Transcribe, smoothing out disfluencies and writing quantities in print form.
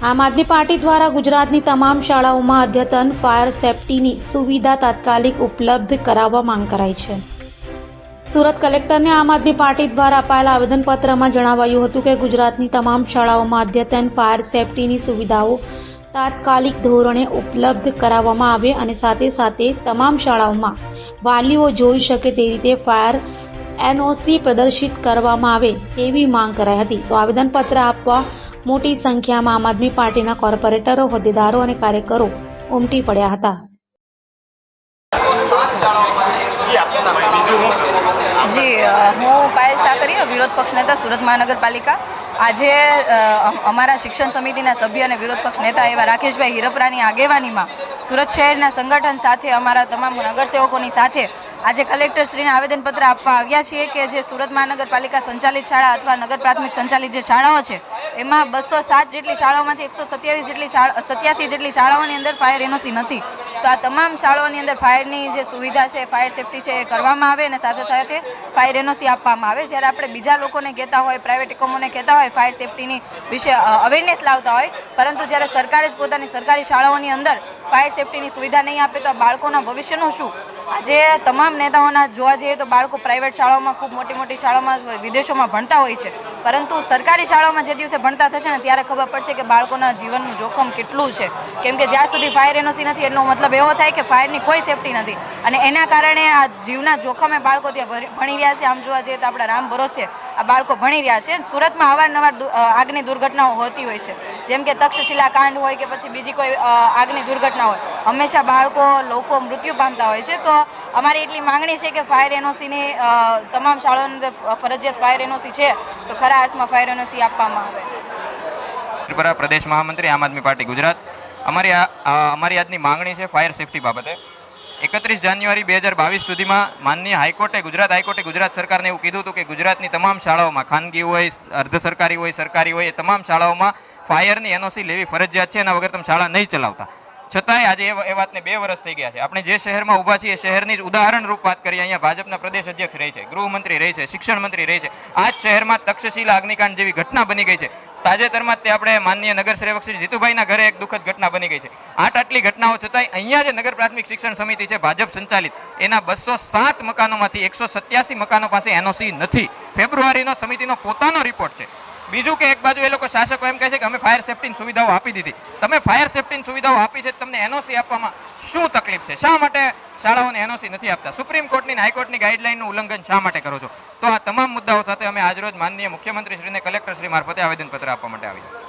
આમ આદમી પાર્ટી દ્વારા ગુજરાતની તમામ શાળાઓમાં અદ્યતન ફાયર સેફટીની સુવિધા તાત્કાલિક ઉપલબ્ધ કરાવવા માંગ કરાઈ છે। સુરત કલેક્ટરને આમ આદમી પાર્ટી દ્વારા અપાયેલા આવેદનપત્રમાં જણાવાયું હતું કે ગુજરાતની તમામ શાળાઓમાં અદ્યતન ફાયર સેફટીની સુવિધાઓ તાત્કાલિક ધોરણે ઉપલબ્ધ કરાવવામાં આવે અને સાથે સાથે તમામ શાળાઓમાં વાલીઓ જોઈ શકે તે રીતે ફાયર એનઓસી પ્રદર્શિત કરવામાં આવે તેવી માંગ કરાઈ હતી। તો આવેદનપત્ર આપવા મોટી સંખ્યામાં આમ આદમી પાર્ટીના કોર્પોરેટરો, હોદ્દેદારો અને કાર્યકરો ઉમટી પડ્યા હતા। જી, હું પાયલ સાકરી, વિરોધ પક્ષ નેતા, સુરત મહાનગરપાલિકા। આજે અમારા શિક્ષણ સમિતિના સભ્ય અને વિરોધ પક્ષ નેતા એવા રાકેશભાઈ હિરપરાની આગેવાનીમાં સુરત શહેરના સંગઠન સાથે અમારા તમામ નગરસેવકોની સાથે આજે કલેક્ટરશ્રીને આવેદનપત્ર આપવા આવ્યા છીએ કે જે સુરત મહાનગરપાલિકા સંચાલિત શાળા અથવા નગર પ્રાથમિક સંચાલિત જે શાળાઓ છે એમાં 207 જેટલી શાળાઓમાંથી 187 જેટલી શાળાઓની અંદર ફાયર એનઓસી નથી। તો આ તમામ શાળાઓની અંદર ફાયરની જે સુવિધા છે, ફાયર સેફટી છે એ કરવામાં આવે અને સાથે સાથે ફાયર એનઓસી આપવામાં આવે। જ્યારે આપણે બીજા લોકોને કહેતા હોય, પ્રાઇવેટ એકમોને કહેતા હોય ફાયર સેફટીની વિશે અવેરનેસ લાવતા હોય, પરંતુ જ્યારે સરકારે જ પોતાની સરકારી શાળાઓની અંદર ફાયર સેફટીની સુવિધા નહીં આપે તો આ બાળકોના ભવિષ્યનું શું? આજે તમામ નેતાઓના જોવા જઈએ તો બાળકો પ્રાઇવેટ શાળાઓમાં, ખૂબ મોટી મોટી શાળાઓમાં, વિદેશોમાં ભણતા હોય છે, પરંતુ સરકારી શાળાઓમાં જે દિવસે ભણતા થશે ને ત્યારે ખબર પડશે કે બાળકોના જીવનનું જોખમ કેટલું છે। કેમ કે જ્યાં સુધી ફાયર એનઓસી નથી એનો મતલબ એવો થાય કે ફાયરની કોઈ સેફટી નથી અને એના કારણે આ જીવના જોખમે બાળકો ત્યાં ભણી રહ્યા છે। આમ જોવા જઈએ તો આપણા રામ ભરોસે આ બાળકો ભણી રહ્યા છે। સુરતમાં અવારનવાર આગની દુર્ઘટનાઓ હોતી હોય છે, જેમ કે તક્ષશિલા કાંડ હોય કે પછી બીજી કોઈ આગની દુર્ઘટના હોય, હંમેશા લોકો મૃત્યુ પામતા હોય છે। તો અમારી એટલી માંગણી છે કે ફાયર એનઓસીની તમામ શાળાઓની અંદર ફરજિયાત ફાયર એનઓસી છે તો ખરા અર્થમાં ફાયર એનઓસી આપવામાં આવે। પ્રદેશ મહામંત્રી આમ આદમી પાર્ટી ગુજરાત, અમારી આજની માંગણી છે ફાયર સેફટી બાબતે। 31 જાન્યુઆરી 2022 સુધીમાં માનનીય હાઈકોર્ટે, ગુજરાત સરકારને એવું કીધું હતું કે ગુજરાતની તમામ શાળાઓમાં, ખાનગી હોય, અર્ધ સરકારી હોય, સરકારી હોય, એ તમામ શાળાઓમાં ફાયરની એનઓસી લેવી ફરજિયાત છે, એના વગર તમે શાળા નહીં ચલાવતા। છતાંય આજે એ વાતને 2 વર્ષ થઈ ગયા છે। આપણે જે શહેરમાં ઊભા છીએ એ શહેરની જ ઉદાહરણ રૂપ વાત કરીએ, અહીંયા ભાજપના પ્રદેશ અધ્યક્ષ રહે છે, ગૃહમંત્રી રહે છે, શિક્ષણ મંત્રી રહે છે। આ જ શહેરમાં તક્ષશિલા અગ્નિકાંડ જેવી ઘટના બની ગઈ છે। તાજેતરમાં તે આપણે માનનીય નગરસેવક શ્રી જીતુભાઈના ઘરે એક દુઃખદ ઘટના બની ગઈ છે। આટલી ઘટનાઓ છતાંય અહીંયા જે નગર પ્રાથમિક શિક્ષણ સમિતિ છે ભાજપ સંચાલિત, એના 207 મકાનોમાંથી 187 મકાનો પાસે એનઓસી નથી। ફેબ્રુઆરીનો સમિતિનો પોતાનો રિપોર્ટ છે। બીજું કે એક બાજુ એ લોકો શાસકો એમ કહે છે કે અમે ફાયર સેફટીની સુવિધાઓ આપી દીધી। તમે ફાયર સેફટીની સુવિધાઓ આપી છે, તમને એનઓસી આપવામાં શું તકલીફ છે? શા માટે શાળાઓને એનઓસી નથી આપતા? સુપ્રીમ કોર્ટની, હાઈકોર્ટની ગાઈડલાઈનનું ઉલ્લંઘન શા માટે કરો છો? તો આ તમામ મુદ્દાઓ સાથે અમે આજરોજ માનનીય મુખ્યમંત્રી શ્રીને કલેક્ટર શ્રી મારફતે આવેદનપત્ર આપવા માટે આવ્યા।